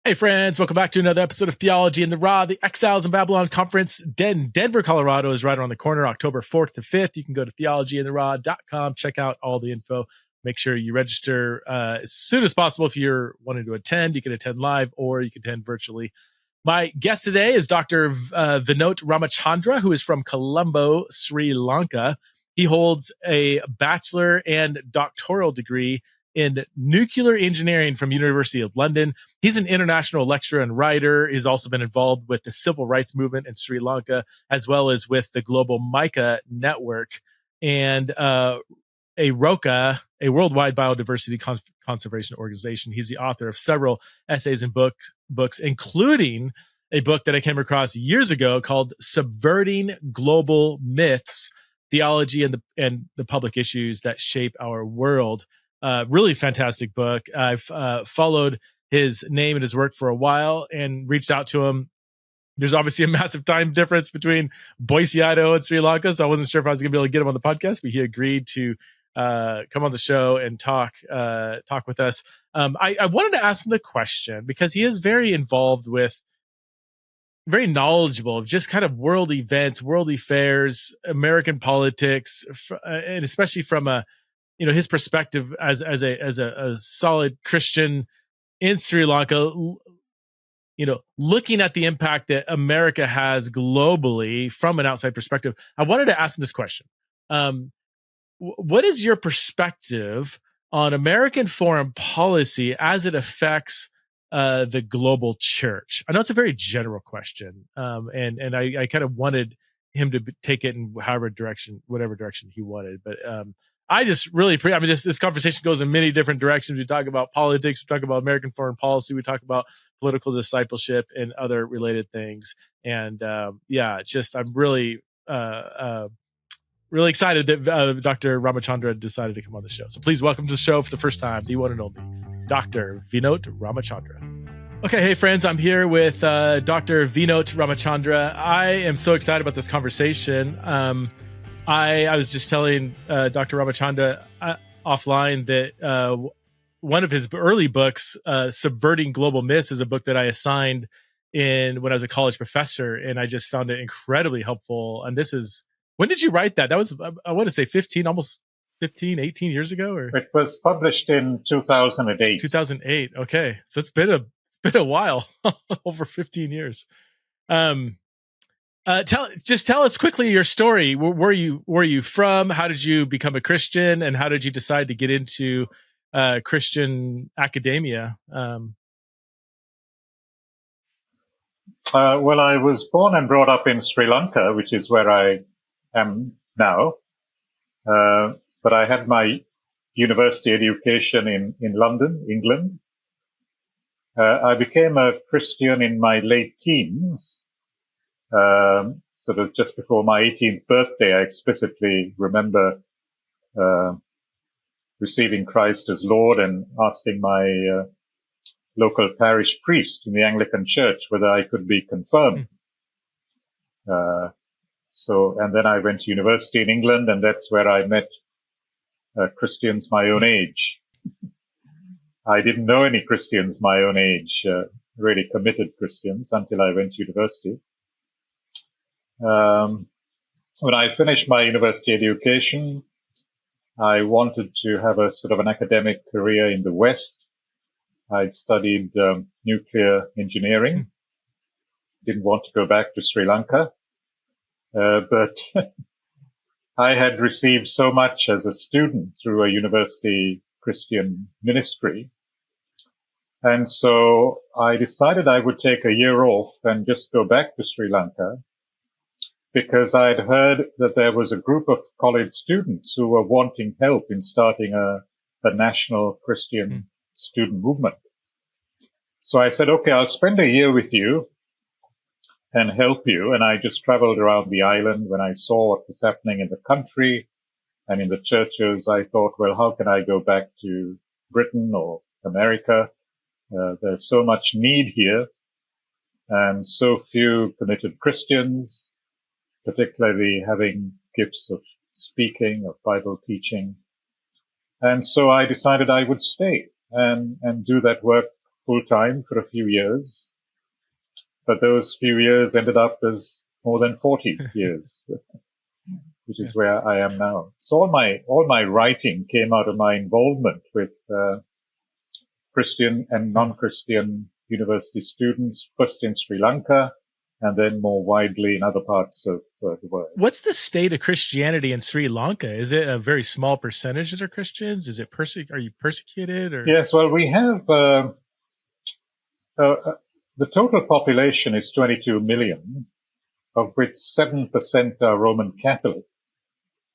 Hey friends, welcome back to another episode of Theology in the Raw. The Exiles in Babylon Conference, Denver, Colorado is right around the corner, October 4th to 5th. You can go to theologyintheraw.com, check out all the info. Make sure you register as soon as possible if you're wanting to attend. You can attend live or you can attend virtually. My guest today is Dr. Vinoth Ramachandra, who is from Colombo, Sri Lanka. He holds a bachelor and doctoral degree in nuclear engineering from University of London. He's an international lecturer and writer. He's also been involved with the civil rights movement in Sri Lanka, as well as with the Global MICA Network and AROCA, a worldwide biodiversity conservation organization. He's the author of several essays and books, including a book that I came across years ago called Subverting Global Myths, Theology and the Public Issues That Shape Our World. Really fantastic book. I've followed his name and his work for a while and reached out to him. There's obviously a massive time difference between Boise, Idaho and Sri Lanka, so I wasn't sure if I was going to be able to get him on the podcast, but he agreed to come on the show and talk with us. I wanted to ask him the question because he is very involved with, very knowledgeable of just kind of world events, world affairs, American politics, and especially from a his perspective as a solid Christian in Sri Lanka, looking at the impact that America has globally from an outside perspective. I wanted to ask him this question. What is your perspective on American foreign policy as it affects the global church? I know it's a very general question. And I kind of wanted him to take it in whatever direction he wanted. But I just really, this conversation goes in many different directions. We talk about politics, we talk about American foreign policy, we talk about political discipleship and other related things. And I'm really, really excited that Dr. Ramachandra decided to come on the show. So please welcome to the show for the first time, the one and only Dr. Vinoth Ramachandra. Okay, hey friends, I'm here with Dr. Vinoth Ramachandra. I am so excited about this conversation. I was just telling Dr. Ramachandra offline that one of his early books, Subverting Global Myths, is a book that I assigned when I was a college professor, and I just found it incredibly helpful. And when did you write that? That was, I want to say 18 years ago? Or? It was published in 2008. 2008, okay. So it's been a while, over 15 years. Tell us quickly your story. Where are you from? How did you become a Christian, and how did you decide to get into Christian academia? Well, I was born and brought up in Sri Lanka, which is where I am now. But I had my university education in London, England. I became a Christian in my late teens. Sort of just before my 18th birthday, I explicitly remember receiving Christ as Lord and asking my local parish priest in the Anglican Church whether I could be confirmed. And then I went to university in England, and that's where I met Christians my own age. I didn't know any Christians my own age, really committed Christians, until I went to university. When I finished my university education, I wanted to have a sort of an academic career in the West. I'd studied nuclear engineering. Didn't want to go back to Sri Lanka. But I had received so much as a student through a university Christian ministry. And so I decided I would take a year off and just go back to Sri Lanka, because I'd heard that there was a group of college students who were wanting help in starting a national Christian student movement. So I said, okay, I'll spend a year with you and help you. And I just traveled around the island. When I saw what was happening in the country and in the churches, I thought, well, how can I go back to Britain or America? There's so much need here and so few committed Christians, particularly having gifts of speaking, of Bible teaching. And so I decided I would stay and do that work full time for a few years, but those few years ended up as more than 40 years, which is where I am now. So all my writing came out of my involvement with Christian and non-Christian university students, first in Sri Lanka, and then more widely in other parts of the world. What's the state of Christianity in Sri Lanka? Is it a very small percentage that are Christians? Is it are you persecuted? Or yes, well, we have the total population is 22 million, of which 7% are Roman Catholic,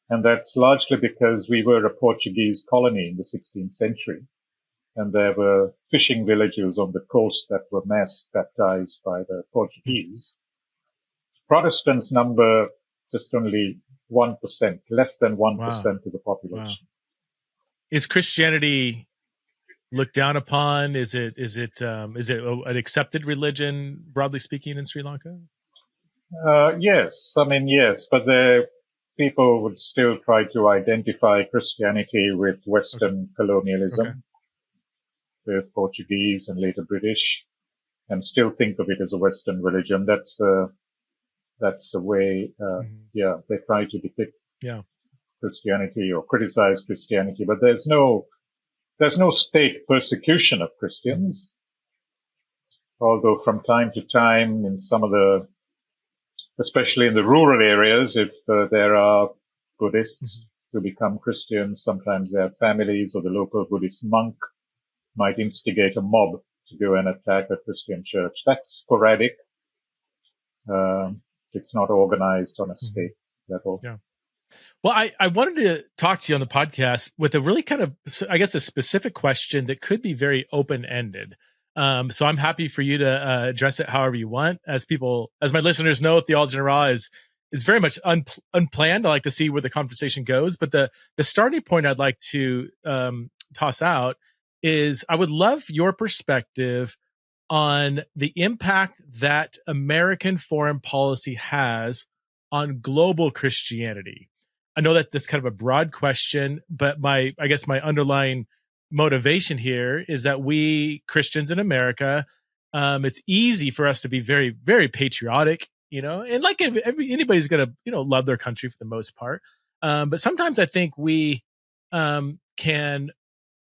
and that's largely because we were a Portuguese colony in the 16th century, and there were fishing villages on the coast that were mass baptized by the Portuguese. Protestants number just only 1%, less than 1% of the population. Wow. Is Christianity looked down upon? Is it an accepted religion, broadly speaking, in Sri Lanka? Yes, I mean, yes, but people would still try to identify Christianity with Western colonialism, with Portuguese and later British, and still think of it as a Western religion. That's a way, they try to depict Christianity or criticize Christianity, but there's no state persecution of Christians. Although from time to time, in some of especially in the rural areas, if there are Buddhists who become Christians, sometimes their families or the local Buddhist monk might instigate a mob to go and attack a Christian church. That's sporadic. It's not organized on a state level. Yeah. Well, I wanted to talk to you on the podcast with a really kind of, I guess, a specific question that could be very open-ended. So I'm happy for you to address it however you want. As my listeners know, Theology in the Raw is very much unplanned. I like to see where the conversation goes. But the starting point I'd like to toss out is I would love your perspective on the impact that American foreign policy has on global Christianity. I know that this is kind of a broad question, but I guess my underlying motivation here is that we Christians in America, it's easy for us to be very, very patriotic, and like anybody's going to, love their country for the most part. But sometimes I think we can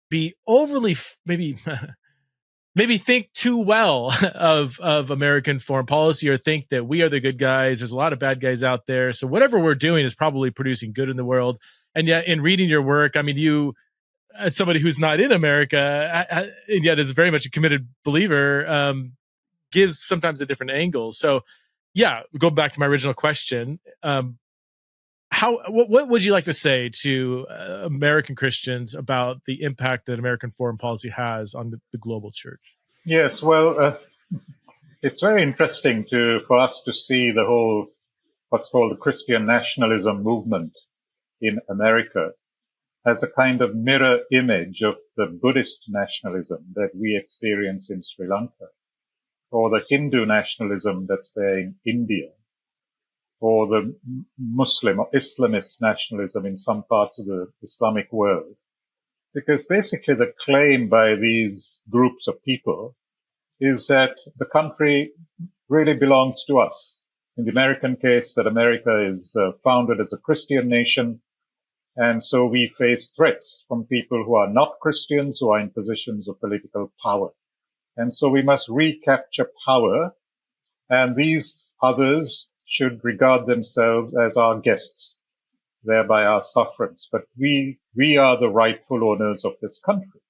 be overly maybe think too well of American foreign policy, or think that we are the good guys. There's a lot of bad guys out there. So whatever we're doing is probably producing good in the world. And yet in reading your work, I mean, you, as somebody who's not in America, and yet is very much a committed believer, gives sometimes a different angle. So yeah, go back to my original question. What would you like to say to American Christians about the impact that American foreign policy has on the global church? Yes, well, it's very interesting for us to see the whole what's called the Christian nationalism movement in America as a kind of mirror image of the Buddhist nationalism that we experience in Sri Lanka, or the Hindu nationalism that's there in India, or the Muslim or Islamist nationalism in some parts of the Islamic world. Because basically the claim by these groups of people is that the country really belongs to us. In the American case, that America is founded as a Christian nation, and so we face threats from people who are not Christians, who are in positions of political power. And so we must recapture power, and these others should regard themselves as our guests, thereby our sufferers. But we are the rightful owners of this country.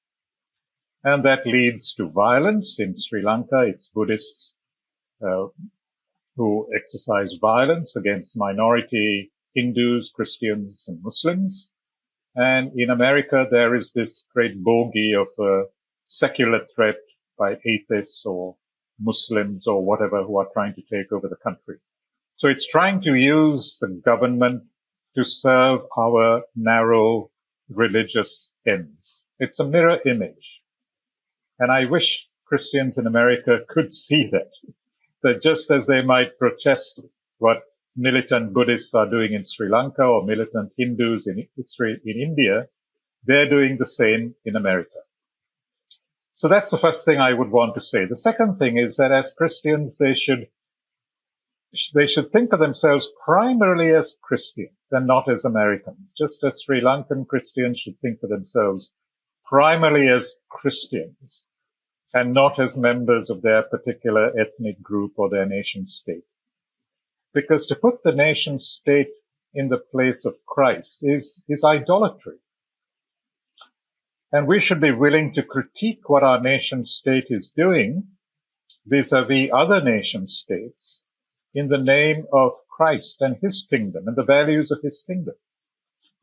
And that leads to violence. In Sri Lanka, it's Buddhists who exercise violence against minority Hindus, Christians, and Muslims. And in America, there is this great bogey of a secular threat by atheists or Muslims or whatever who are trying to take over the country. So it's trying to use the government to serve our narrow religious ends. It's a mirror image. And I wish Christians in America could see that just as they might protest what militant Buddhists are doing in Sri Lanka or militant Hindus in India, they're doing the same in America. So that's the first thing I would want to say. The second thing is that as Christians, they should think of themselves primarily as Christians and not as Americans, just as Sri Lankan Christians should think of themselves primarily as Christians and not as members of their particular ethnic group or their nation state. Because to put the nation state in the place of Christ is idolatry. And we should be willing to critique what our nation state is doing vis-a-vis other nation states in the name of Christ and his kingdom and the values of his kingdom.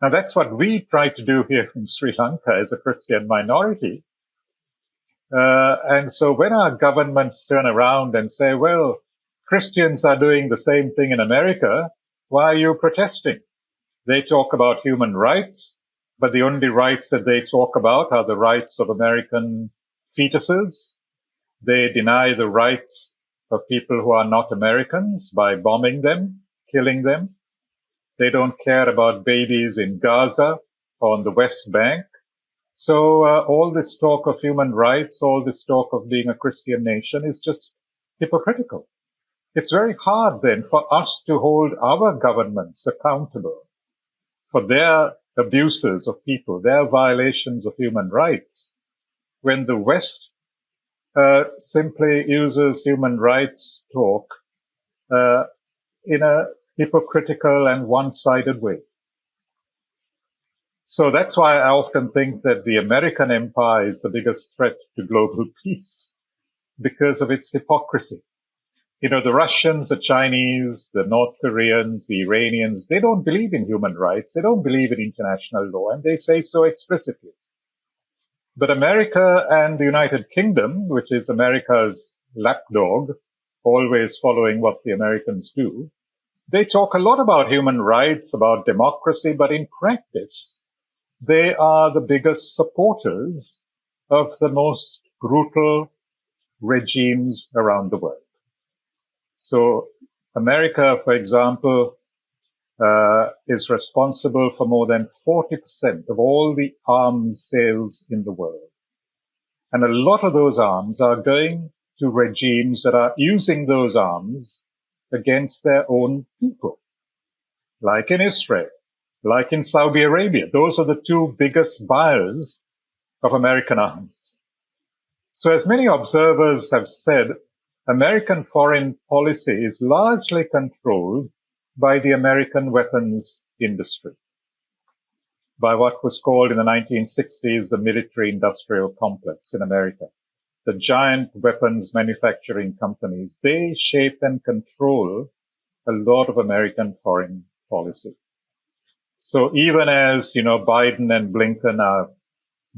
Now that's what we try to do here in Sri Lanka as a Christian minority. And so when our governments turn around and say, well, Christians are doing the same thing in America, why are you protesting? They talk about human rights, but the only rights that they talk about are the rights of American fetuses. They deny the rights of people who are not Americans by bombing them, killing them. They don't care about babies in Gaza or on the West Bank. So all this talk of human rights, all this talk of being a Christian nation is just hypocritical. It's very hard then for us to hold our governments accountable for their abuses of people, their violations of human rights, when the West simply uses human rights talk in a hypocritical and one-sided way. So that's why I often think that the American empire is the biggest threat to global peace because of its hypocrisy. You know, the Russians, the Chinese, the North Koreans, the Iranians, they don't believe in human rights. They don't believe in international law, and they say so explicitly. But America and the United Kingdom, which is America's lapdog, always following what the Americans do, they talk a lot about human rights, about democracy, but in practice, they are the biggest supporters of the most brutal regimes around the world. So America, for example, is responsible for more than 40% of all the arms sales in the world. And a lot of those arms are going to regimes that are using those arms against their own people, like in Israel, like in Saudi Arabia. Those are the two biggest buyers of American arms. So as many observers have said, American foreign policy is largely controlled by the American weapons industry, by what was called in the 1960s the military-industrial complex in America. The giant weapons manufacturing companies, they shape and control a lot of American foreign policy. So even as, Biden and Blinken are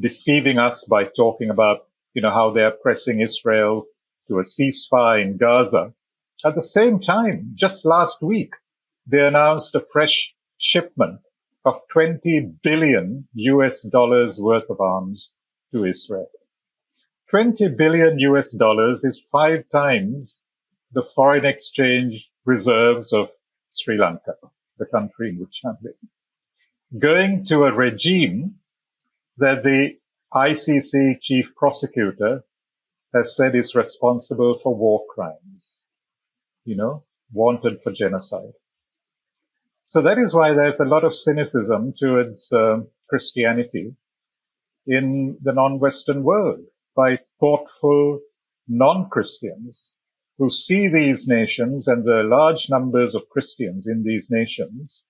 deceiving us by talking about, how they're pressing Israel to a ceasefire in Gaza, at the same time, just last week, they announced a fresh shipment of $20 billion worth of arms to Israel. $20 billion is 5 times the foreign exchange reserves of Sri Lanka, the country in which I'm living. Going to a regime that the ICC chief prosecutor has said is responsible for war crimes, wanted for genocide. So that is why there's a lot of cynicism towards Christianity in the non-Western world by thoughtful non-Christians who see these nations and the large numbers of Christians in these nations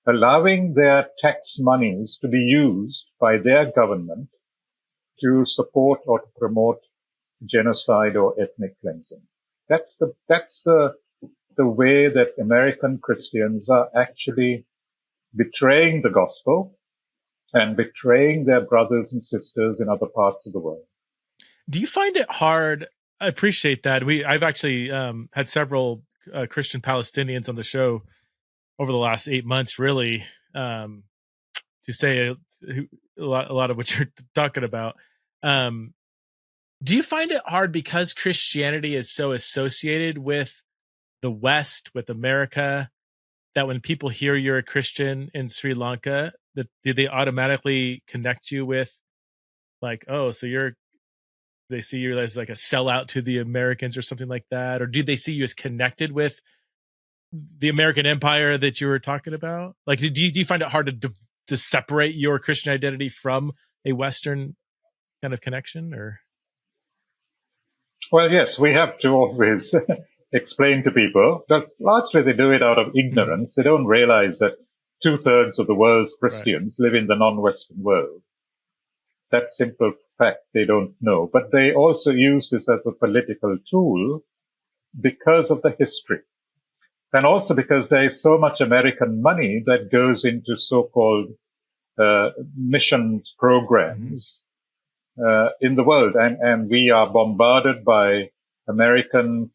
allowing their tax monies to be used by their government to support or to promote genocide or ethnic cleansing. That's the way that American Christians are actually betraying the gospel and betraying their brothers and sisters in other parts of the world. Do you find it hard? I appreciate that. I've actually had several Christian Palestinians on the show over the last 8 months, really, to say a lot of what you're talking about. Do you find it hard because Christianity is so associated with the West, with America, that when people hear you're a Christian in Sri Lanka, do they automatically connect you with like, oh, so you're they see you as like a sellout to the Americans or something like that? Or do they see you as connected with the American empire that you were talking about? Like, do you find it hard to separate your Christian identity from a Western kind of connection? Or Well, yes, we have to always explain to people that largely they do it out of ignorance. They don't realize that 2/3 of the world's Christians live in the non-Western world. That simple fact they don't know. But they also use this as a political tool because of the history. And also because there is so much American money that goes into so-called mission programs in the world. And we are bombarded by American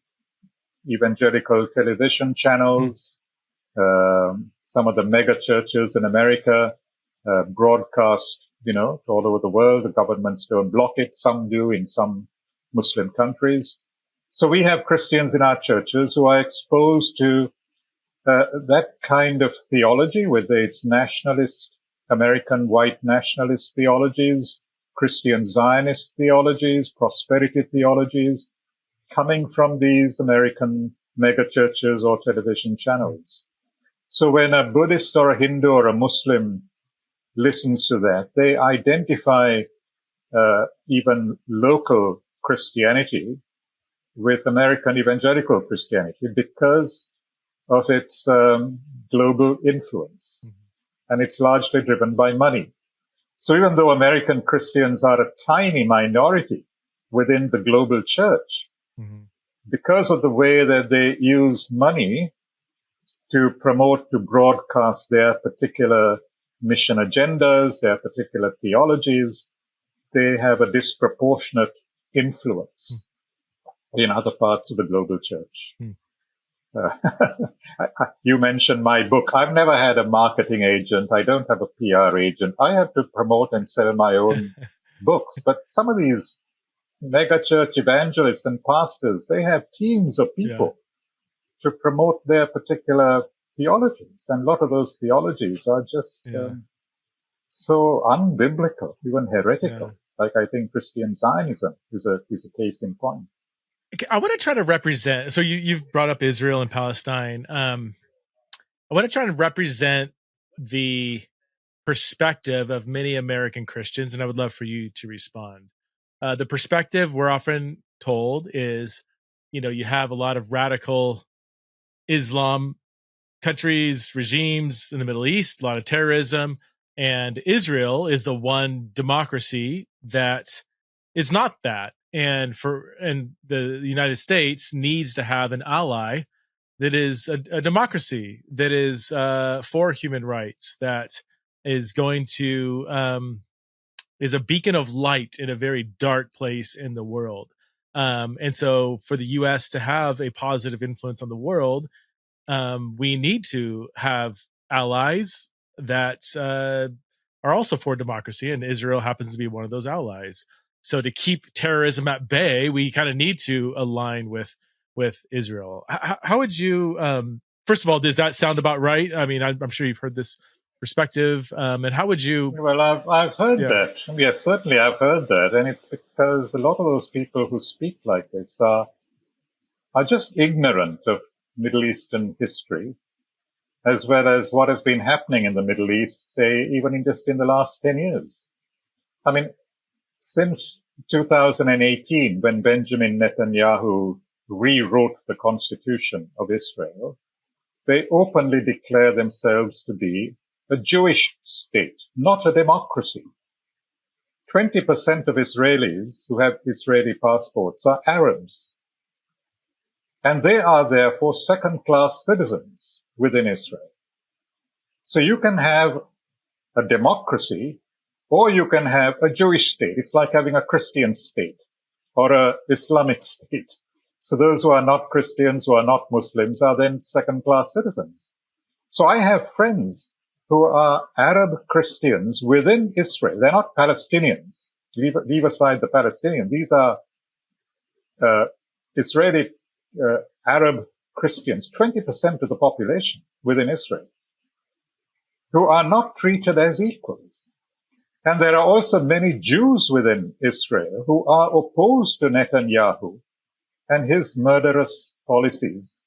evangelical television channels, some of the mega churches in America broadcast, all over the world. The governments don't block it. Some do in some Muslim countries. So we have Christians in our churches who are exposed to that kind of theology, whether it's nationalist, American white nationalist theologies, Christian Zionist theologies, prosperity theologies, coming from these American mega churches or television channels. So when a Buddhist or a Hindu or a Muslim listens to that, they identify even local Christianity with American evangelical Christianity because of its global influence. And it's largely driven by money. So even though American Christians are a tiny minority within the global church, because of the way that they use money to promote, to broadcast their particular mission agendas, their particular theologies, they have a disproportionate influence in other parts of the global church. You mentioned my book. I've never had a marketing agent. I don't have a PR agent. I have to promote and sell my own books. But some of these mega church evangelists and pastors, they have teams of people to promote their particular theologies. And a lot of those theologies are just so unbiblical, even heretical. Like I think Christian Zionism is a case in point. I want to try to represent. So you've brought up Israel and Palestine. I want to try to represent the perspective of many American Christians, and I would love for you to respond. The perspective we're often told is, you have a lot of radical Islam countries, regimes in the Middle East, a lot of terrorism, and Israel is the one democracy that is not that. And the United States needs to have an ally that is a democracy, that is for human rights, that is going to is a beacon of light in a very dark place in the world. And so for the U.S. to have a positive influence on the world, we need to have allies that are also for democracy, and Israel happens to be one of those allies. So to keep terrorism at bay, we kind of need to align with Israel. How would you? First of all, does that sound about right? I mean, I'm sure you've heard this perspective, and how would you? Well, I've heard that. Yes, certainly I've heard that, and it's because a lot of those people who speak like this are just ignorant of Middle Eastern history, as well as what has been happening in the Middle East, say, even in the last 10 years. I mean, since 2018, when Benjamin Netanyahu rewrote the constitution of Israel, they openly declare themselves to be a Jewish state, not a democracy. 20% of Israelis who have Israeli passports are Arabs. And they are therefore second-class citizens within Israel. So you can have a democracy or you can have a Jewish state. It's like having a Christian state or an Islamic state. So those who are not Christians, who are not Muslims, are then second-class citizens. So I have friends who are Arab Christians within Israel. They're not Palestinians. Leave aside the Palestinians. These are Israeli Arab Christians, 20% of the population within Israel, who are not treated as equals. And there are also many Jews within Israel who are opposed to Netanyahu and his murderous policies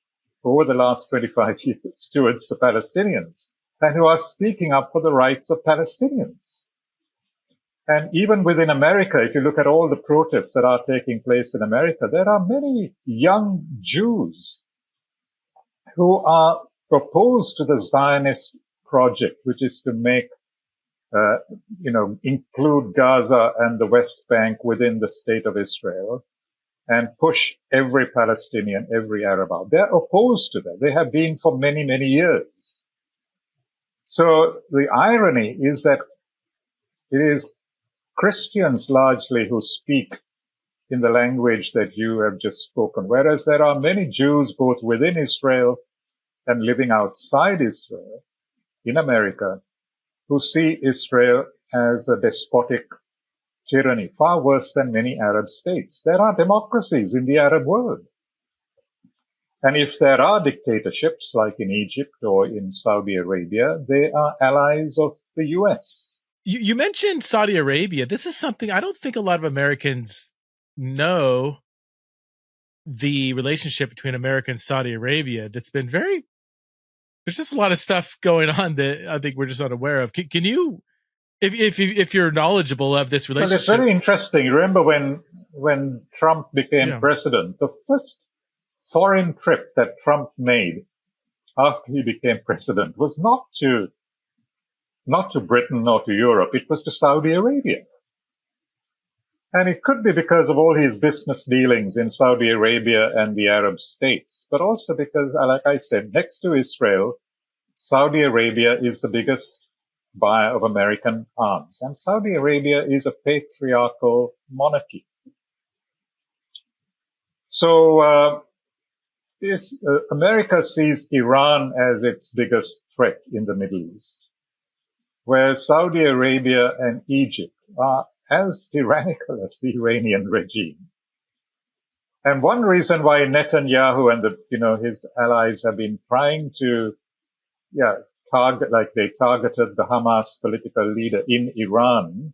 over the last 25 years towards the Palestinians, and who are speaking up for the rights of Palestinians. And even within America, if you look at all the protests that are taking place in America, there are many young Jews who are opposed to the Zionist project, which is to make, include Gaza and the West Bank within the state of Israel and push every Palestinian, every Arab out. They're opposed to that. They have been for many, many years. So the irony is that it is Christians largely who speak in the language that you have just spoken, whereas there are many Jews both within Israel and living outside Israel in America who see Israel as a despotic tyranny, far worse than many Arab states. There are democracies in the Arab world. And if there are dictatorships like in Egypt or in Saudi Arabia, they are allies of the US. You mentioned Saudi Arabia. This is something I don't think a lot of Americans know, the relationship between America and Saudi Arabia. That's been there's just a lot of stuff going on that I think we're just unaware of. Can you, if you're knowledgeable of this relationship? Well, it's very interesting. Remember when Trump became president, the first foreign trip that Trump made after he became president was not to Britain or to Europe. It was to Saudi Arabia. And it could be because of all his business dealings in Saudi Arabia and the Arab states, but also because, like I said, next to Israel, Saudi Arabia is the biggest buyer of American arms. And Saudi Arabia is a patriarchal monarchy. So America sees Iran as its biggest threat in the Middle East, where Saudi Arabia and Egypt are as tyrannical as the Iranian regime. And one reason why Netanyahu and his allies have been trying to, they targeted the Hamas political leader in Iran,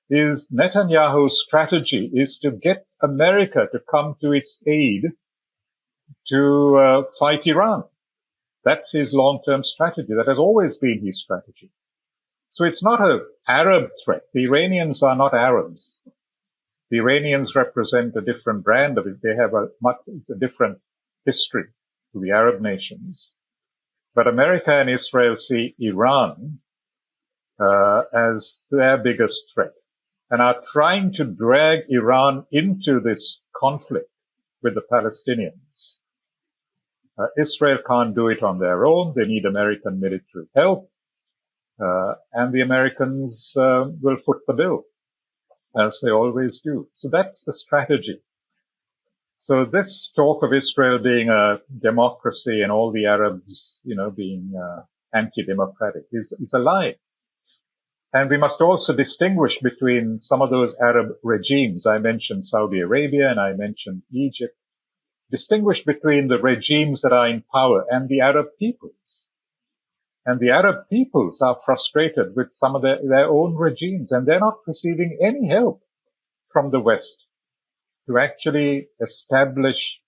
is Netanyahu's strategy is to get America to come to its aid to fight Iran. That's his long-term strategy. That has always been his strategy. So it's not an Arab threat. The Iranians are not Arabs. The Iranians represent a different brand of it. They have a different history to the Arab nations. But America and Israel see Iran as their biggest threat and are trying to drag Iran into this conflict with the Palestinians. Israel can't do it on their own. They need American military help. And the Americans will foot the bill, as they always do. So that's the strategy. So this talk of Israel being a democracy and all the Arabs, being anti-democratic is a lie. And we must also distinguish between some of those Arab regimes. I mentioned Saudi Arabia and I mentioned Egypt. Distinguish between the regimes that are in power and the Arab peoples. And the Arab peoples are frustrated with some of their own regimes, and they're not receiving any help from the West to actually establish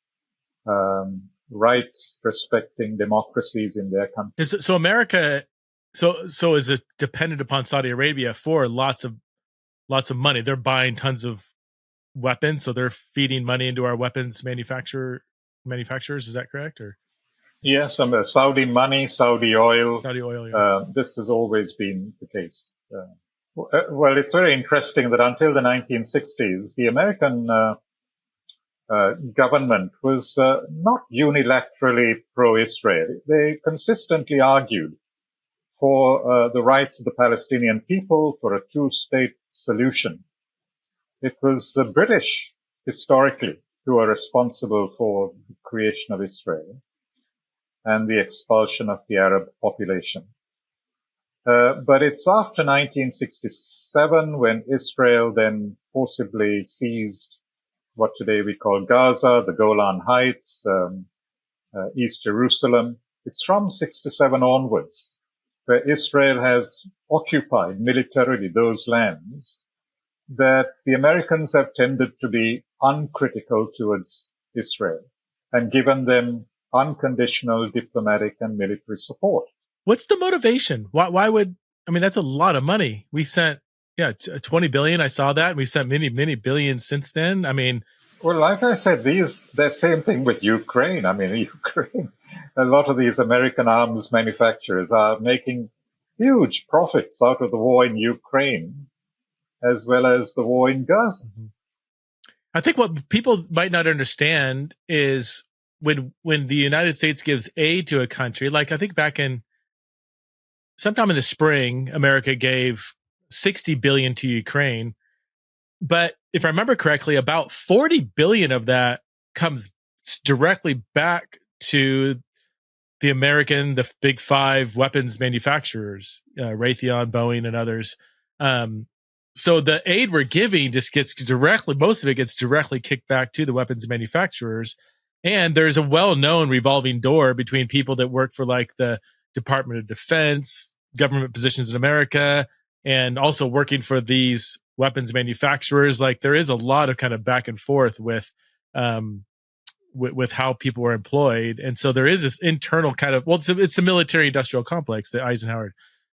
rights respecting democracies in their country. So America, so is it dependent upon Saudi Arabia for lots of money? They're buying tons of weapons, so they're feeding money into our weapons manufacturers. Is that correct? Or yes, Saudi money, Saudi oil. Saudi oil. Yeah. This has always been the case. Well, it's very interesting that until the 1960s, the American government was not unilaterally pro-Israel. They consistently argued for the rights of the Palestinian people, for a two-state solution. It was the British, historically, who are responsible for the creation of Israel and the expulsion of the Arab population. But it's after 1967 when Israel then forcibly seized what today we call Gaza, the Golan Heights, East Jerusalem. It's from 67 onwards where Israel has occupied militarily those lands, that the Americans have tended to be uncritical towards Israel and given them unconditional diplomatic and military support. What's the motivation? Why would, I mean, that's a lot of money. We sent, 20 billion. I saw that. We sent many billions since then. I mean, well, like I said, the same thing with Ukraine. I mean, Ukraine, a lot of these American arms manufacturers are making huge profits out of the war in Ukraine, as well as the war in Gaza. I think what people might not understand is when the United States gives aid to a country, like I think back in sometime in the spring, America gave 60 billion to Ukraine. But if I remember correctly, about 40 billion of that comes directly back to the big five weapons manufacturers, Raytheon, Boeing, and others. So the aid we're giving just gets most of it gets directly kicked back to the weapons manufacturers. And there's a well-known revolving door between people that work for like the Department of Defense, government positions in America, and also working for these weapons manufacturers. Like there is a lot of kind of back and forth with how people were employed. And so there is this internal kind of, it's a military industrial complex that Eisenhower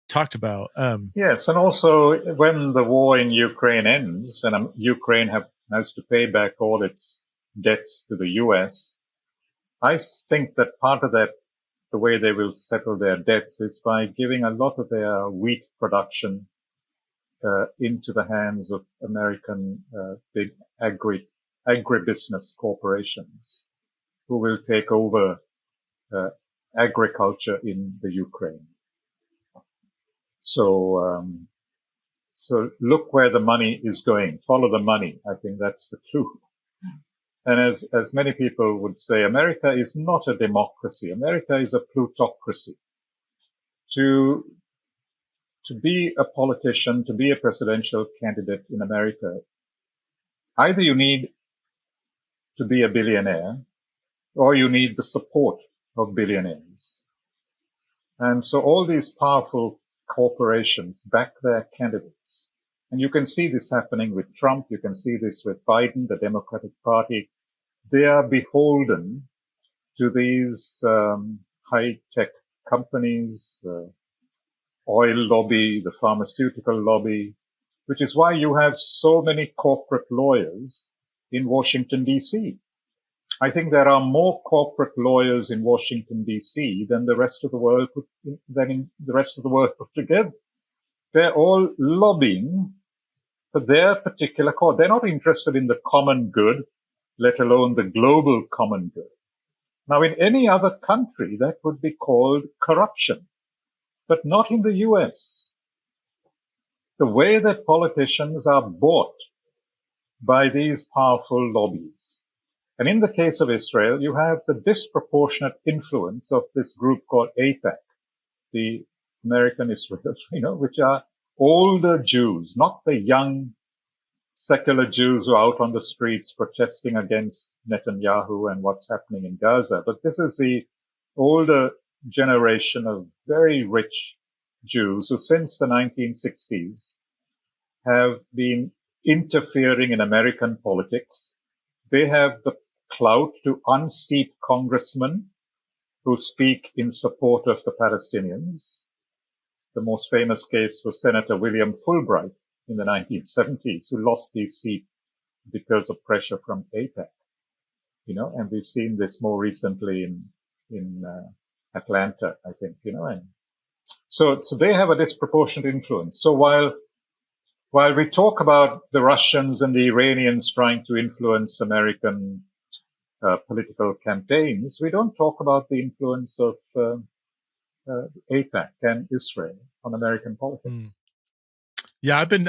talked about. Yes, and also when the war in Ukraine ends and Ukraine has to pay back all its debts to the US, I think that part of that, the way they will settle their debts is by giving a lot of their wheat production into the hands of American big agribusiness corporations who will take over agriculture in the Ukraine. So look where the money is going. Follow the money. I think that's the clue. And as many people would say, America is not a democracy. America is a plutocracy. To be a politician, to be a presidential candidate in America, either you need to be a billionaire or you need the support of billionaires. And so all these powerful corporations back their candidates. And you can see this happening with Trump. You can see this with Biden, the Democratic Party. They are beholden to these high-tech companies, the oil lobby, the pharmaceutical lobby, which is why you have so many corporate lawyers in Washington, D.C. I think there are more corporate lawyers in Washington, D.C. than the rest of the world put together. They're all lobbying for their particular cause. They're not interested in the common good, let alone the global common good. Now, in any other country, that would be called corruption, but not in the U.S. The way that politicians are bought by these powerful lobbies. And in the case of Israel, you have the disproportionate influence of this group called AIPAC, the American Israel, which are older Jews, not the young secular Jews who are out on the streets protesting against Netanyahu and what's happening in Gaza. But this is the older generation of very rich Jews who since the 1960s have been interfering in American politics. They have the clout to unseat congressmen who speak in support of the Palestinians. The most famous case was Senator William Fulbright in the 1970s, who lost his seat because of pressure from AIPAC. And we've seen this more recently in Atlanta, I think, and so they have a disproportionate influence. So while we talk about the Russians and the Iranians trying to influence American political campaigns, we don't talk about the influence of AIPAC and Israel on American politics. Yeah, I've been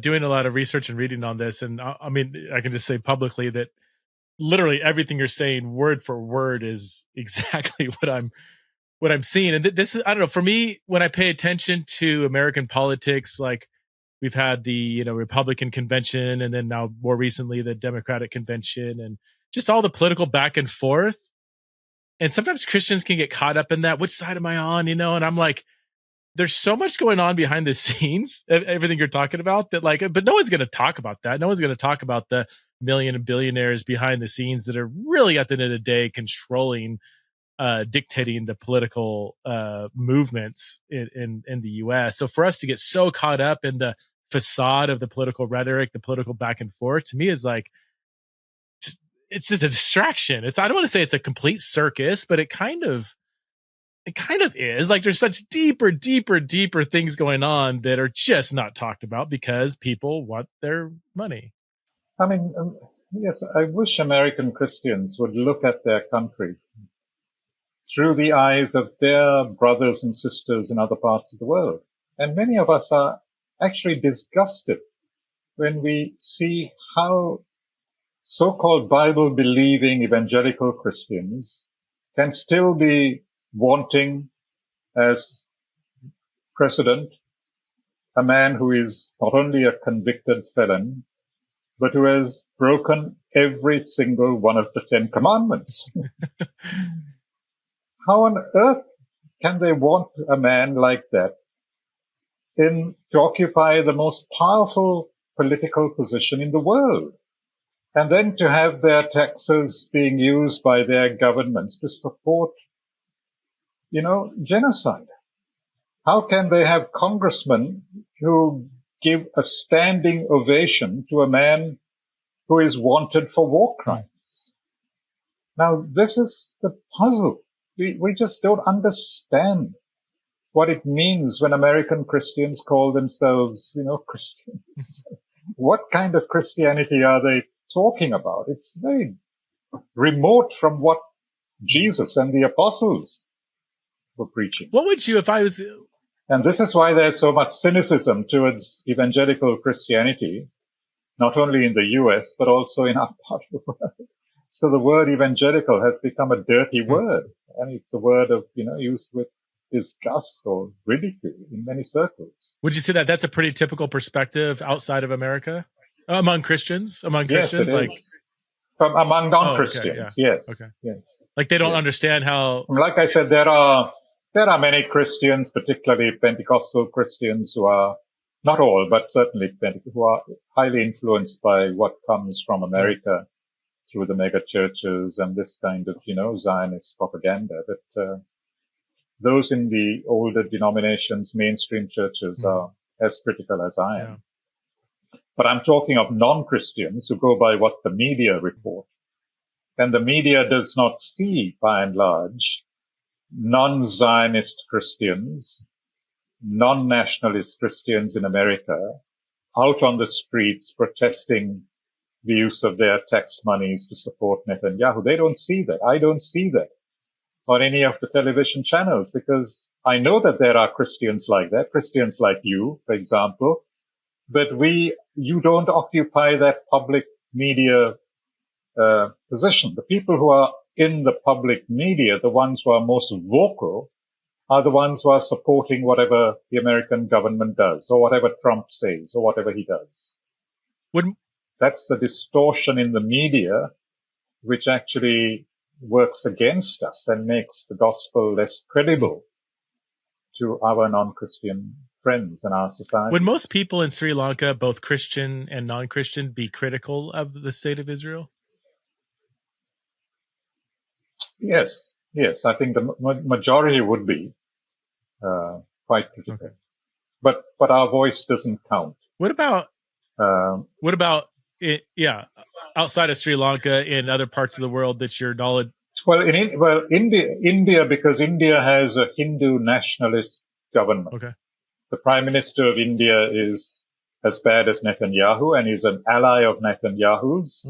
doing a lot of research and reading on this, and I mean, I can just say publicly that literally everything you're saying, word for word, is exactly what I'm seeing. And this is, I don't know, for me, when I pay attention to American politics, like we've had the Republican convention, and then now more recently the Democratic convention, and just all the political back and forth. And sometimes Christians can get caught up in that. Which side am I on? And I'm like, there's so much going on behind the scenes, everything you're talking about, that like, but no one's going to talk about that. No one's going to talk about the million and billionaires behind the scenes that are really at the end of the day controlling, dictating the political movements in the US. So for us to get so caught up in the facade of the political rhetoric, the political back and forth, to me is like, it's just a distraction. I don't want to say it's a complete circus, but it kind of is. Like, there's such deeper things going on that are just not talked about because people want their money. I mean, yes, I wish American Christians would look at their country through the eyes of their brothers and sisters in other parts of the world. And many of us are actually disgusted when we see how so-called Bible-believing evangelical Christians can still be wanting as president a man who is not only a convicted felon, but who has broken every single one of the 10 commandments. How on earth can they want a man like that to occupy the most powerful political position in the world? And then to have their taxes being used by their governments to support, genocide. How can they have congressmen who give a standing ovation to a man who is wanted for war crimes? Now, this is the puzzle. We just don't understand what it means when American Christians call themselves, Christians. What kind of Christianity are they talking about? It's very remote from what Jesus and the apostles were preaching. What would you, if I was... And this is why there's so much cynicism towards evangelical Christianity, not only in the US, but also in our part of the world. So the word evangelical has become a dirty word. And it's a word of, used with disgust or ridicule in many circles. Would you say that that's a pretty typical perspective outside of America? Among Christians? Yes, it is. Among non-Christians, yeah. Yes. Okay. Yes. Like they don't understand how... Like I said, there are many Christians, particularly Pentecostal Christians, who are, not all, but certainly who are highly influenced by what comes from America through the mega churches and this kind of, Zionist propaganda. But those in the older denominations, mainstream churches, are as critical as I am. Yeah. But I'm talking of non-Christians who go by what the media report. And the media does not see, by and large, non-Zionist Christians, non-nationalist Christians in America out on the streets protesting the use of their tax monies to support Netanyahu. They don't see that. I don't see that on any of the television channels, because I know that there are Christians like that, Christians like you, for example, but you don't occupy that public media position. The people who are in the public media, the ones who are most vocal, are the ones who are supporting whatever the American government does, or whatever Trump says, or whatever he does. That's the distortion in the media, which actually works against us and makes the gospel less credible to our non-Christian friends in our society. Would most people in Sri Lanka, both Christian and non-Christian, be critical of the state of Israel? Yes. I think the majority would be quite critical. Okay. But our voice doesn't count. What about outside of Sri Lanka, in other parts of the world that your knowledge? Well, India, because India has a Hindu nationalist government. Okay. The Prime Minister of India is as bad as Netanyahu, and is an ally of Netanyahu's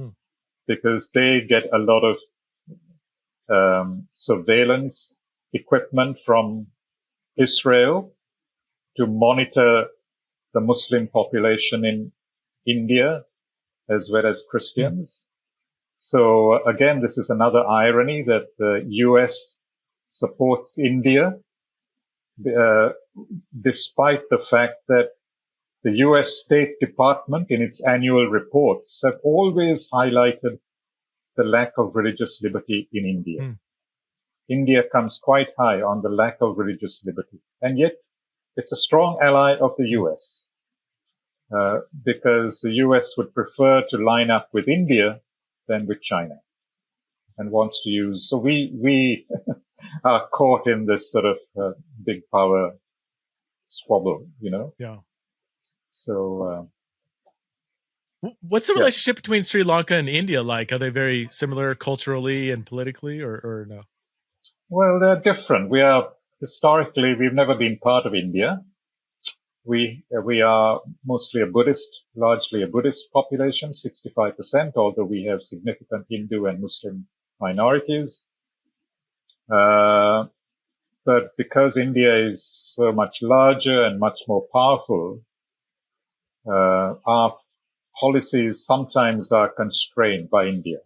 because they get a lot of surveillance equipment from Israel to monitor the Muslim population in India as well as Christians. So again, this is another irony that the US supports India, despite the fact that the US State Department in its annual reports have always highlighted the lack of religious liberty in India. India comes quite high on the lack of religious liberty. And yet it's a strong ally of the US, because the US would prefer to line up with India than with China, and wants to use. So we are caught in this sort of big power squabble, Yeah. So. What's the relationship between Sri Lanka and India like? Are they very similar culturally and politically, or no? Well, they're different. We've never been part of India. We are largely a Buddhist population, 65%, although we have significant Hindu and Muslim minorities. But because India is so much larger and much more powerful, our policies sometimes are constrained by India.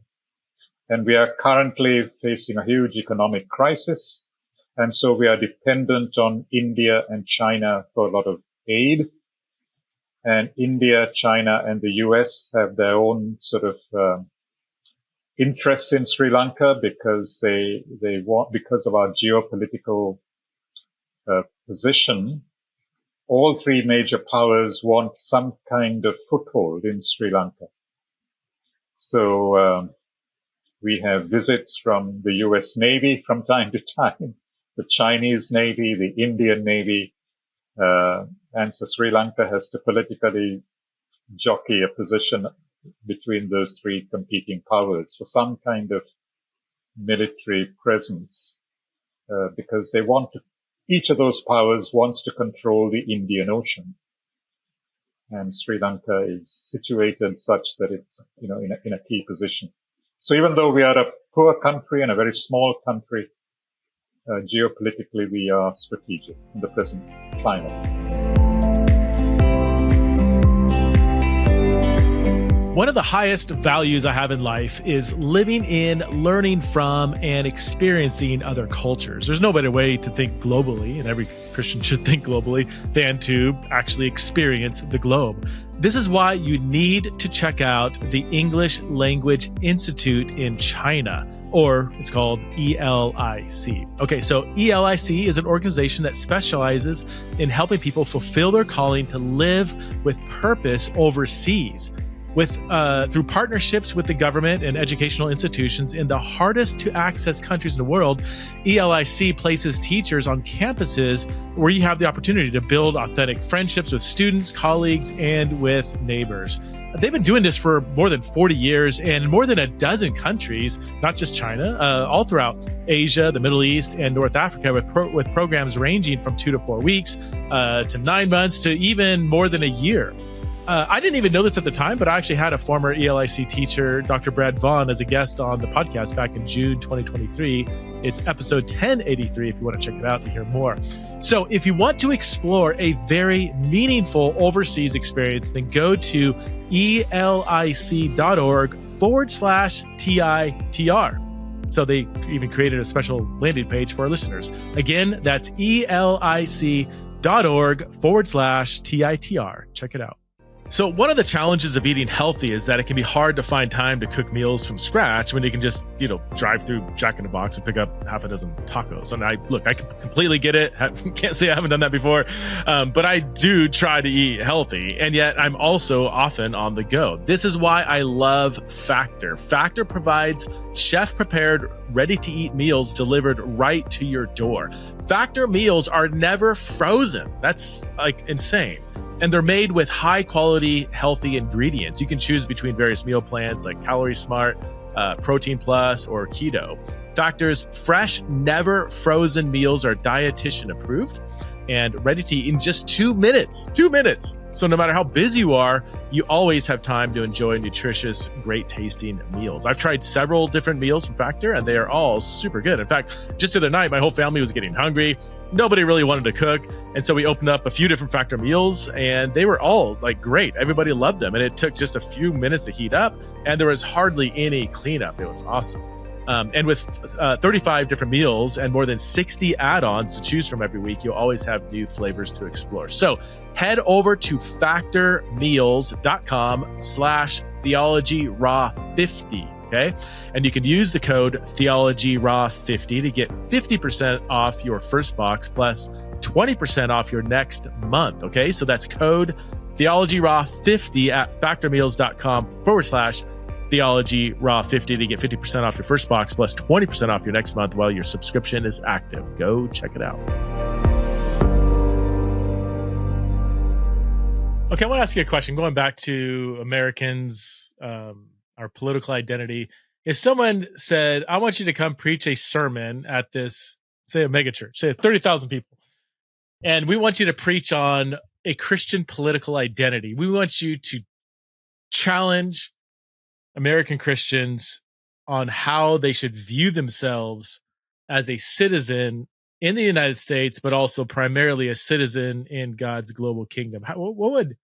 And we are currently facing a huge economic crisis. And so we are dependent on India and China for a lot of aid. And India, China, and the US have their own sort of interests in Sri Lanka because they want, because of our geopolitical position. All three major powers want some kind of foothold in Sri Lanka. So we have visits from the US Navy from time to time, the Chinese Navy, the Indian Navy, and so Sri Lanka has to politically jockey a position between those three competing powers for some kind of military presence, because each of those powers wants to control the Indian Ocean. And Sri Lanka is situated such that it's, in a key position. So even though we are a poor country and a very small country, geopolitically we are strategic in the present climate. One of the highest values I have in life is living in, learning from, and experiencing other cultures. There's no better way to think globally, and every Christian should think globally, than to actually experience the globe. This is why you need to check out the English Language Institute in China, or it's called ELIC. Okay, so ELIC is an organization that specializes in helping people fulfill their calling to live with purpose overseas. Through partnerships with the government and educational institutions in the hardest to access countries in the world, ELIC places teachers on campuses where you have the opportunity to build authentic friendships with students, colleagues, and with neighbors. They've been doing this for more than 40 years and in more than a dozen countries, not just China, all throughout Asia, the Middle East, and North Africa, with programs ranging from 2 to 4 weeks to 9 months to even more than a year. I didn't even know this at the time, but I actually had a former ELIC teacher, Dr. Brad Vaughn, as a guest on the podcast back in June 2023. It's episode 1083 if you want to check it out and hear more. So if you want to explore a very meaningful overseas experience, then go to elic.org/TITR. So they even created a special landing page for our listeners. Again, that's elic.org/TITR. Check it out. So one of the challenges of eating healthy is that it can be hard to find time to cook meals from scratch when you can just, drive through Jack in the Box and pick up half a dozen tacos. And I completely get it. Can't say I haven't done that before, but I do try to eat healthy. And yet I'm also often on the go. This is why I love Factor. Factor provides chef-prepared, ready-to-eat meals delivered right to your door. Factor meals are never frozen. That's insane. And they're made with high quality, healthy ingredients. You can choose between various meal plans like Calorie Smart, Protein Plus, or Keto. Factor's fresh, never frozen meals are dietitian approved and ready to eat in just 2 minutes. 2 minutes. So no matter how busy you are, you always have time to enjoy nutritious, great tasting meals. I've tried several different meals from Factor and they are all super good. In fact, just the other night, my whole family was getting hungry. Nobody really wanted to cook. And so we opened up a few different Factor meals and they were all great. Everybody loved them. And it took just a few minutes to heat up and there was hardly any cleanup. It was awesome. And with 35 different meals and more than 60 add-ons to choose from every week, you'll always have new flavors to explore. So head over to factormeals.com/theologyraw50. Okay. And you can use the code theologyraw50 to get 50% off your first box plus 20% off your next month. Okay, so that's code TheologyRaw50 at factormeals.com/TheologyRaw50 to get 50% off your first box plus 20% off your next month while your subscription is active. Go check it out. Okay, I want to ask you a question. Going back to Americans, our political identity. If someone said, I want you to come preach a sermon at this, say a mega church, say 30,000 people, and we want you to preach on a Christian political identity. We want you to challenge American Christians on how they should view themselves as a citizen in the United States, but also primarily a citizen in God's global kingdom. What would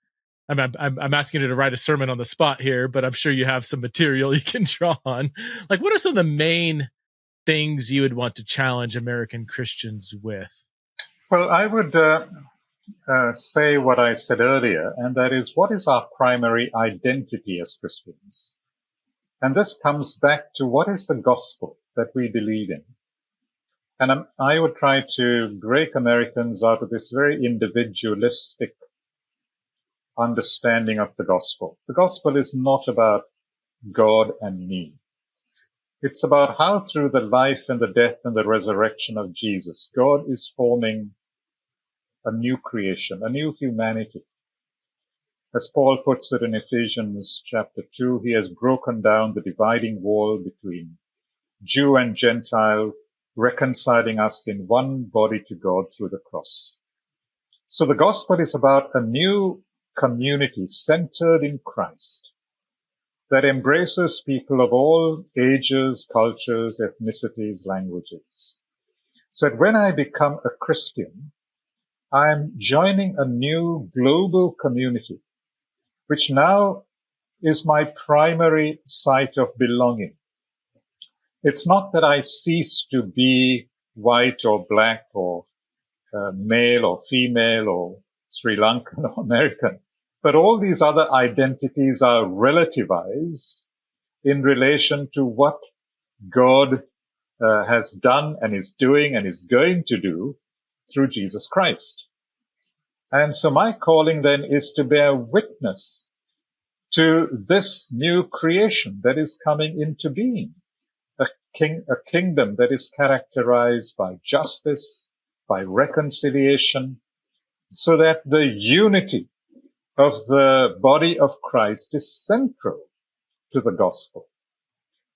I'm asking you to write a sermon on the spot here, but I'm sure you have some material you can draw on. Like, what are some of the main things you would want to challenge American Christians with? Well, I would say what I said earlier, and that is, what is our primary identity as Christians? And this comes back to what is the gospel that we believe in? And I would try to break Americans out of this very individualistic understanding of the gospel. The gospel is not about God and me. It's about how through the life and the death and the resurrection of Jesus, God is forming a new creation, a new humanity. As Paul puts it in Ephesians chapter 2, he has broken down the dividing wall between Jew and Gentile, reconciling us in one body to God through the cross. So the gospel is about a new community centered in Christ that embraces people of all ages, cultures, ethnicities, languages. So that when I become a Christian, I am joining a new global community, which now is my primary site of belonging. It's not that I cease to be white or black or male or female or Sri Lankan or American, but all these other identities are relativized in relation to what God has done and is doing and is going to do through Jesus Christ. And so my calling then is to bear witness to this new creation that is coming into being, a kingdom that is characterized by justice, by reconciliation, so that the unity of the body of Christ is central to the gospel.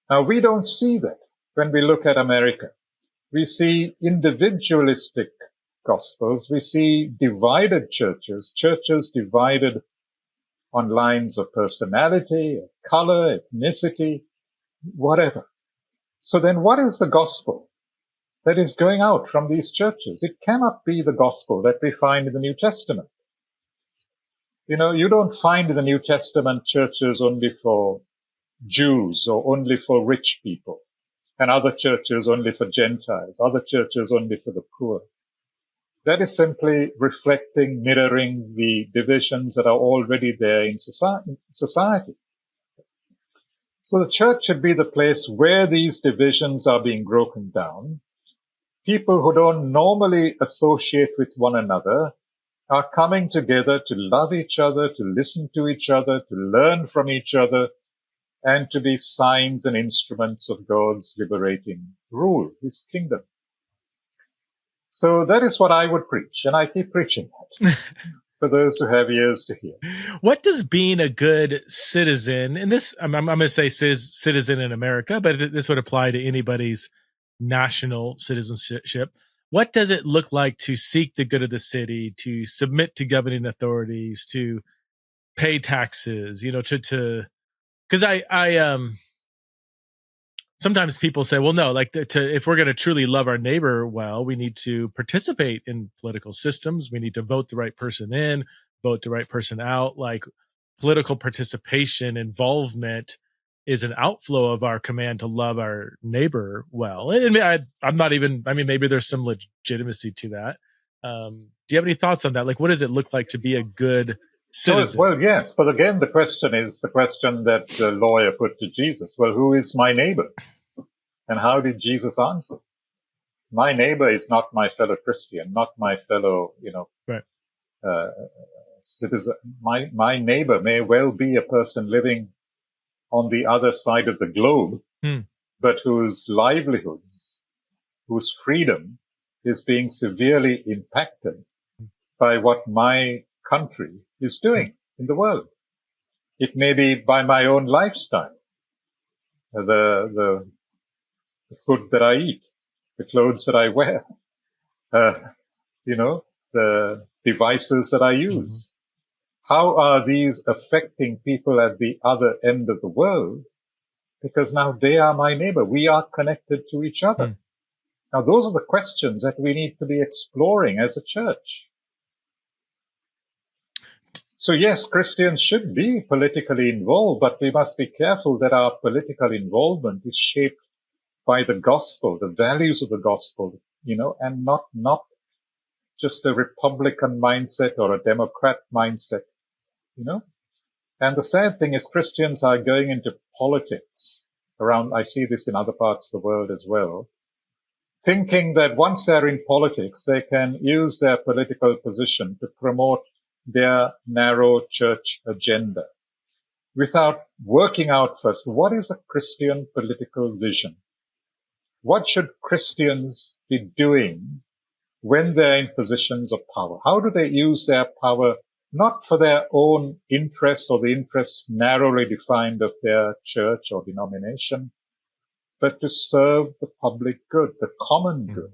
Now, we don't see that when we look at America. We see individualistic gospels. We see divided churches divided on lines of personality, color, ethnicity, whatever. So then what is the gospel that is going out from these churches? It cannot be the gospel that we find in the New Testament. You know, you don't find in the New Testament churches only for Jews or only for rich people, and other churches only for Gentiles, other churches only for the poor. That is simply reflecting, mirroring the divisions that are already there in society. So the church should be the place where these divisions are being broken down. People who don't normally associate with one another are coming together to love each other, to listen to each other, to learn from each other, and to be signs and instruments of God's liberating rule, his kingdom. So that is what I would preach, and I keep preaching that for those who have ears to hear. What does being a good citizen, and this, I'm going to say citizen in America, but this would apply to anybody's national citizenship. What does it look like to seek the good of the city, to submit to governing authorities, to pay taxes, you know, because I sometimes people say, well, no, like if we're going to truly love our neighbor well, we need to participate in political systems. We need to vote the right person in, vote the right person out. Like political participation, involvement is an outflow of our command to love our neighbor well. And I'm not even, I mean, maybe there's some legitimacy to that. Do you have any thoughts on that? Like, what does it look like to be a good citizen? Well, yes. But again, the question is the question that the lawyer put to Jesus. Well, who is my neighbor? And how did Jesus answer? my neighbor is not my fellow Christian, not my fellow, Right. citizen. My neighbor may well be a person living on the other side of the globe, but whose livelihoods, whose freedom is being severely impacted by what my country is doing in the world. It may be by my own lifestyle, the food that I eat, the clothes that I wear, the devices that I use. How are these affecting people at the other end of the world? Because now they are my neighbor. We are connected to each other. Now, those are the questions that we need to be exploring as a church. So yes, Christians should be politically involved, but we must be careful that our political involvement is shaped by the gospel, the values of the gospel, and not just a Republican mindset or a Democrat mindset, And the sad thing is Christians are going into politics around, I see this in other parts of the world as well, thinking that once they're in politics, they can use their political position to promote their narrow church agenda without working out first, what is a Christian political vision? What should Christians be doing when they're in positions of power? How do they use their power not for their own interests or the interests narrowly defined of their church or denomination, but to serve the public good, the common good?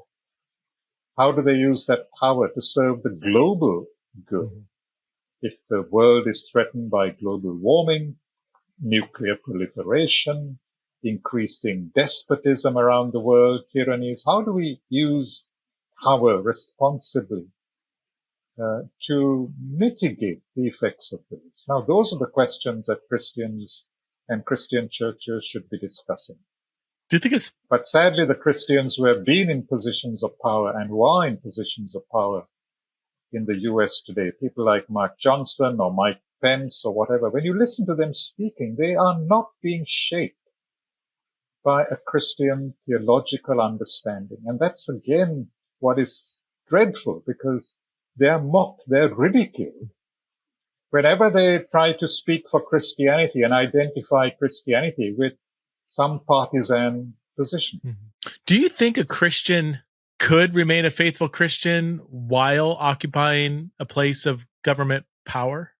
How do they use that power to serve the global good? If the world is threatened by global warming, nuclear proliferation, increasing despotism around the world, tyrannies, how do we use power responsibly to mitigate the effects of those? Now, those are the questions that Christians and Christian churches should be discussing. Do you think it's... But sadly, the Christians who have been in positions of power and who are in positions of power in the US today, people like Mark Johnson or Mike Pence or whatever, when you listen to them speaking, they are not being shaped by a Christian theological understanding. And that's again what is dreadful, because they're mocked, they're ridiculed whenever they try to speak for Christianity and identify Christianity with some partisan position. Do you think a Christian could remain a faithful Christian while occupying a place of government power?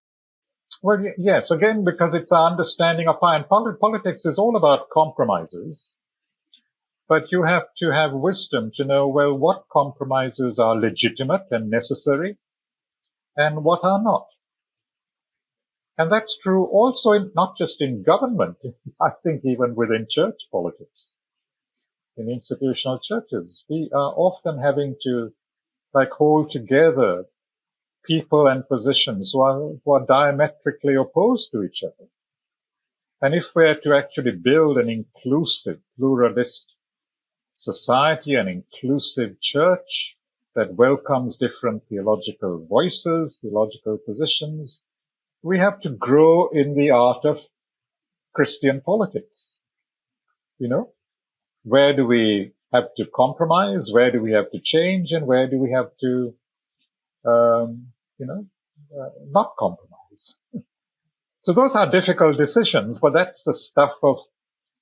Well, yes, again, because it's our understanding of power. And politics is all about compromises. But you have to have wisdom to know, well, what compromises are legitimate and necessary and what are not. And that's true also not just in government, I think even within church politics. In institutional churches, we are often having to hold together people and positions who are diametrically opposed to each other. And if we're to actually build an inclusive, pluralist society, an inclusive church that welcomes different theological voices, theological positions, we have to grow in the art of Christian politics. Where do we have to compromise? Where do we have to change? And where do we have to, not compromise? So those are difficult decisions, but that's the stuff of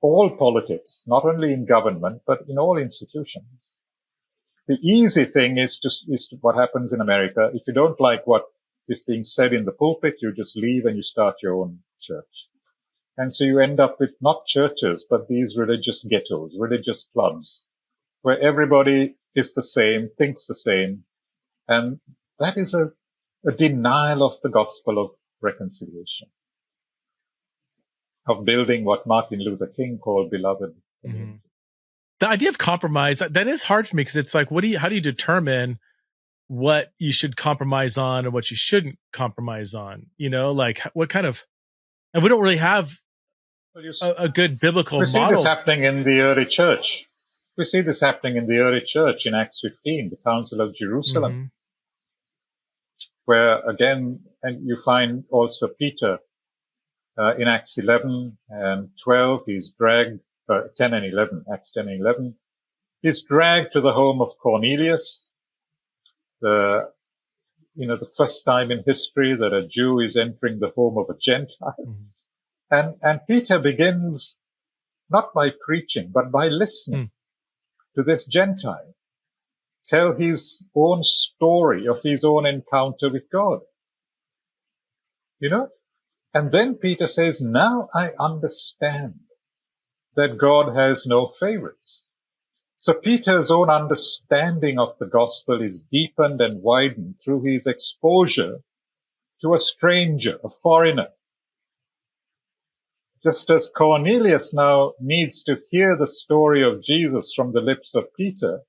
all politics, not only in government, but in all institutions. The easy thing is what happens in America. If you don't like what is being said in the pulpit, you just leave and you start your own church. And so you end up with not churches, but these religious ghettos, religious clubs, where everybody is the same, thinks the same. And that is a denial of the gospel of reconciliation, of building what Martin Luther King called beloved community. The idea of compromise, that is hard for me, because it's like, how do you determine what you should compromise on and what you shouldn't compromise on? What kind of, and we don't really have a good biblical model. We see this happening in the early church. We see this happening in the early church in Acts 15, the Council of Jerusalem, where again, and you find also Peter in Acts 11 and 12, he's dragged, 10 and 11, Acts 10 and 11, He's dragged to the home of Cornelius, the first time in history that a Jew is entering the home of a Gentile. Mm-hmm. And Peter begins not by preaching, but by listening to this Gentile tell his own story of his own encounter with God. And then Peter says, now I understand that God has no favorites. So Peter's own understanding of the gospel is deepened and widened through his exposure to a stranger, a foreigner. Just as Cornelius now needs to hear the story of Jesus from the lips of Peter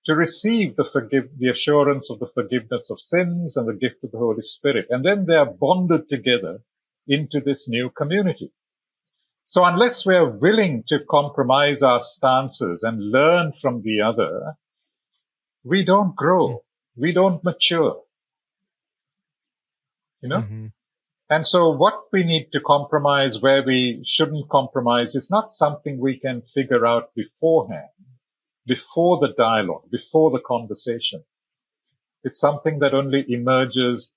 to receive the assurance of the forgiveness of sins and the gift of the Holy Spirit. And then they are bonded together into this new community. So unless we are willing to compromise our stances and learn from the other, we don't grow. We don't mature. Mm-hmm. And so what we need to compromise, where we shouldn't compromise, is not something we can figure out beforehand, before the dialogue, before the conversation. It's something that only emerges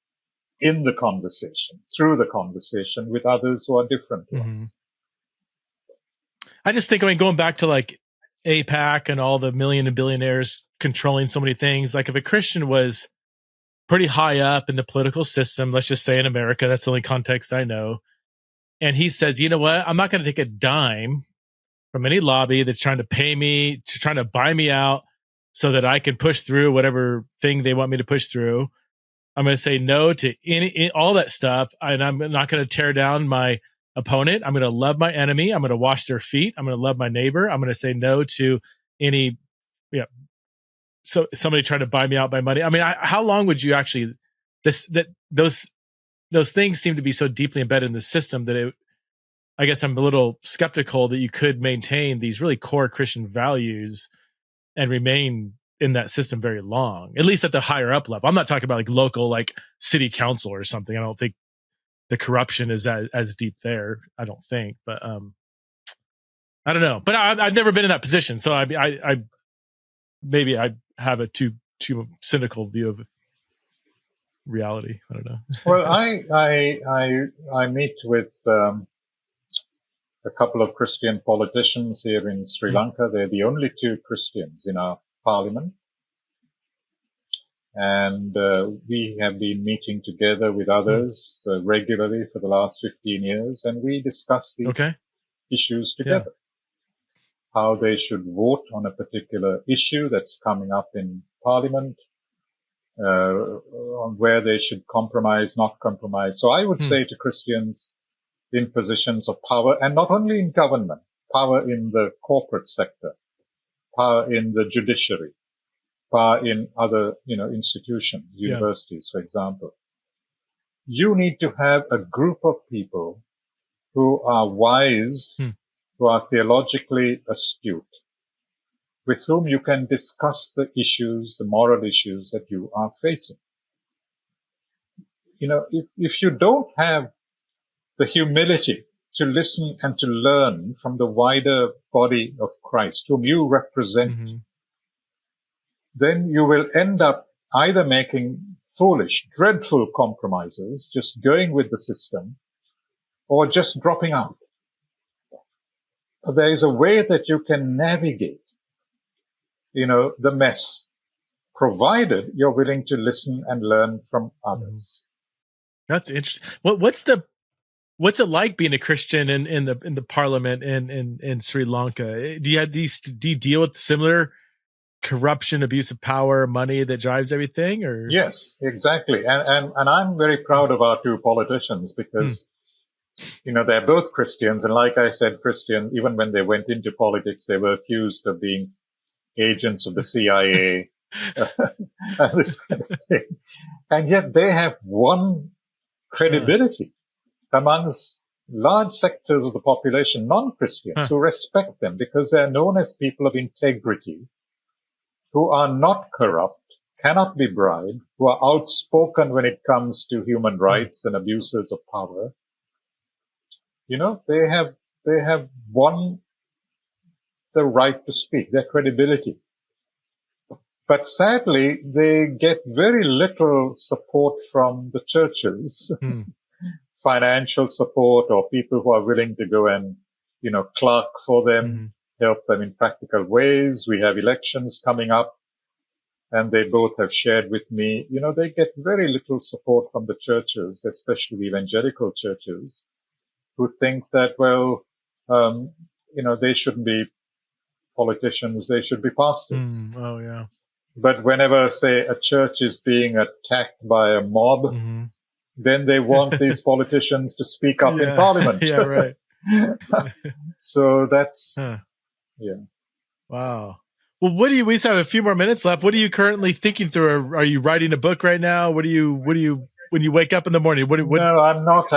in the conversation, through the conversation with others who are different to us. I just think, going back to like AIPAC and all the million and billionaires controlling so many things, like if a Christian was pretty high up in the political system, let's just say in America, that's the only context I know, and he says, you know what, I'm not going to take a dime from any lobby that's trying to pay me, trying to buy me out so that I can push through whatever thing they want me to push through. I'm going to say no to all that stuff, and I'm not going to tear down my opponent. I'm going to love my enemy. I'm going to wash their feet. I'm going to love my neighbor. I'm going to say no to any, so somebody trying to buy me out by money. I mean, how long would you actually, those things seem to be so deeply embedded in the system that I guess I'm a little skeptical that you could maintain these really core Christian values and remain in that system very long, at least at the higher up level. I'm not talking about like local, like city council or something. I don't think the corruption is as deep there. I don't think, but I don't know. But I've never been in that position, so I maybe I have a too cynical view of reality. I don't know. Well, I meet with a couple of Christian politicians here in Sri Lanka. They're the only two Christians in our parliament. And we have been meeting together with others regularly for the last 15 years, and we discuss these issues together. Yeah. How they should vote on a particular issue that's coming up in Parliament, on where they should compromise, not compromise. So I would say to Christians in positions of power, and not only in government, power in the corporate sector, power in the judiciary, power in other, institutions, universities, for example. You need to have a group of people who are wise, who are theologically astute, with whom you can discuss the issues, the moral issues that you are facing. If you don't have the humility to listen and to learn from the wider body of Christ, whom you represent, then you will end up either making foolish, dreadful compromises, just going with the system, or just dropping out. There is a way that you can navigate, the mess, provided you're willing to listen and learn from others. That's interesting. What's it like being a Christian in the parliament in Sri Lanka? Do you deal with similar corruption, abuse of power, money that drives everything? Or yes, exactly. And I'm very proud of our two politicians because they're both Christians, and like I said, Christian, even when they went into politics, they were accused of being agents of the CIA and this kind of thing. And yet they have won credibility amongst large sectors of the population, non-Christians, who respect them because they're known as people of integrity, who are not corrupt, cannot be bribed, who are outspoken when it comes to human rights and abuses of power. They have won the right to speak, their credibility. But sadly, they get very little support from the churches, financial support, or people who are willing to go and, clerk for them, help them in practical ways. We have elections coming up, and they both have shared with me, they get very little support from the churches, especially the evangelical churches, who think that, well, they shouldn't be politicians, they should be pastors. Oh, yeah. But whenever, say, a church is being attacked by a mob, then they want these politicians to speak up in Parliament. Yeah, right. So that's, Wow. Well, we just have a few more minutes left. What are you currently thinking through? Are you writing a book right now? When you wake up in the morning? No, I'm not.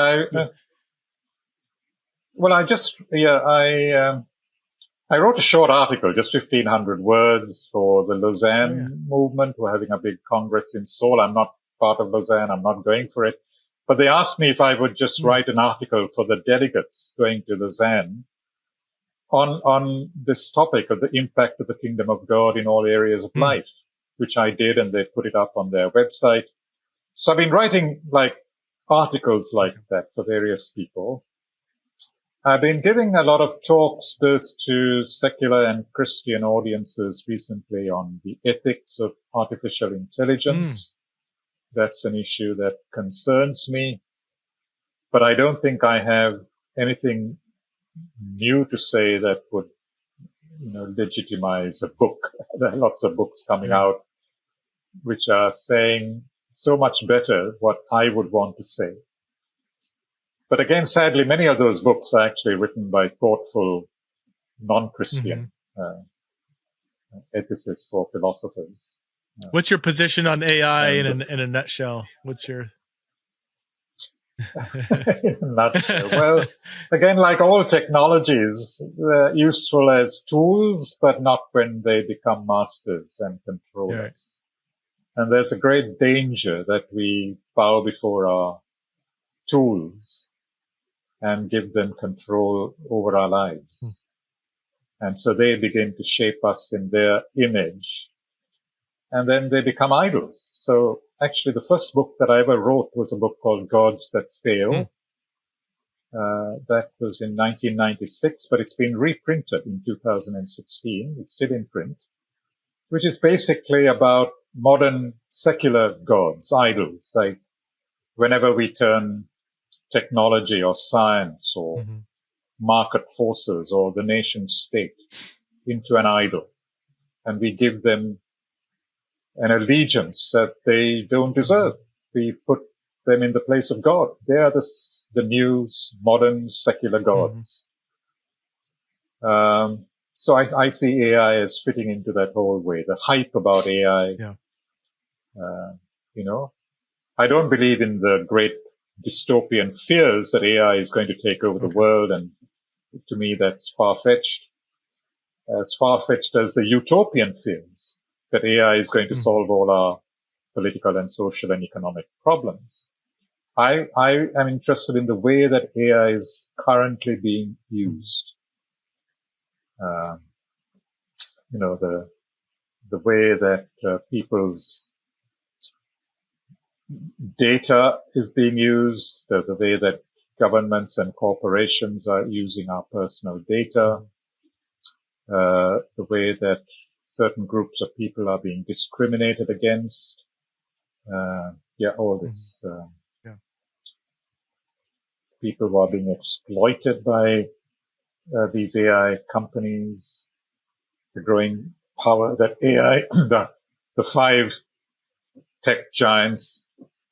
I wrote a short article, just 1,500 words, for the Lausanne movement. We're having a big congress in Seoul. I'm not part of Lausanne. I'm not going for it. But they asked me if I would just write an article for the delegates going to Lausanne on this topic of the impact of the kingdom of God in all areas of life, which I did, and they put it up on their website. So I've been writing articles like that for various people. I've been giving a lot of talks both to secular and Christian audiences recently on the ethics of artificial intelligence. That's an issue that concerns me, but I don't think I have anything new to say that would, legitimize a book. There are lots of books coming out which are saying so much better what I would want to say. But again, sadly, many of those books are actually written by thoughtful, non-Christian ethicists or philosophers. What's your position on AI in a nutshell? What's your... in a nutshell? Well, again, like all technologies, they're useful as tools, but not when they become masters and control us. And there's a great danger that we bow before our tools and give them control over our lives. And so they begin to shape us in their image. And then they become idols. So actually the first book that I ever wrote was a book called Gods That Fail. That was in 1996, but it's been reprinted in 2016. It's still in print, which is basically about modern secular gods, idols. Like whenever we turn technology or science or market forces or the nation state into an idol, and we give them an allegiance that they don't deserve. We put them in the place of God. They are the new modern secular gods. So I see AI as fitting into that whole way. The hype about AI, I don't believe in the great dystopian fears that AI is going to take over the world, and to me that's far-fetched. As far-fetched as the utopian fears that AI is going to solve all our political and social and economic problems. I am interested in the way that AI is currently being used. The way that people's data is being used, the way that governments and corporations are using our personal data, the way that certain groups of people are being discriminated against. All this. People who are being exploited by these AI companies, the growing power that AI, the 5 tech giants,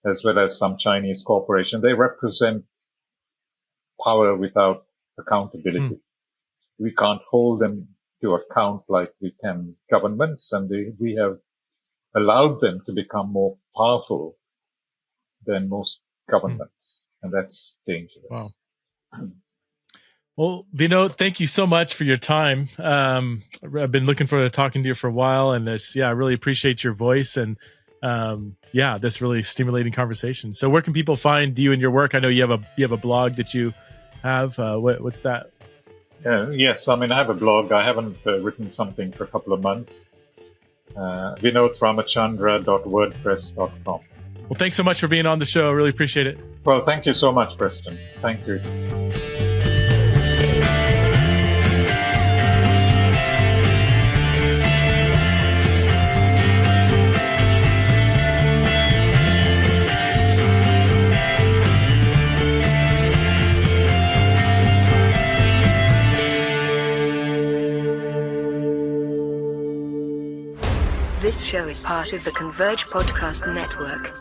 as well as some Chinese corporations, they represent power without accountability. We can't hold them to account like we can governments, and we have allowed them to become more powerful than most governments, and that's dangerous. Wow. Well, Vinoth, thank you so much for your time. I've been looking forward to talking to you for a while, and I really appreciate your voice and this really stimulating conversation. So, where can people find you and your work? I know you have a blog that you have. What's that? Yes, I mean, I have a blog. I haven't written something for a couple of months. VinothRamachandra.wordpress.com. Well, thanks so much for being on the show. I really appreciate it. Well, thank you so much, Preston. Thank you. This show is part of the Converge Podcast Network.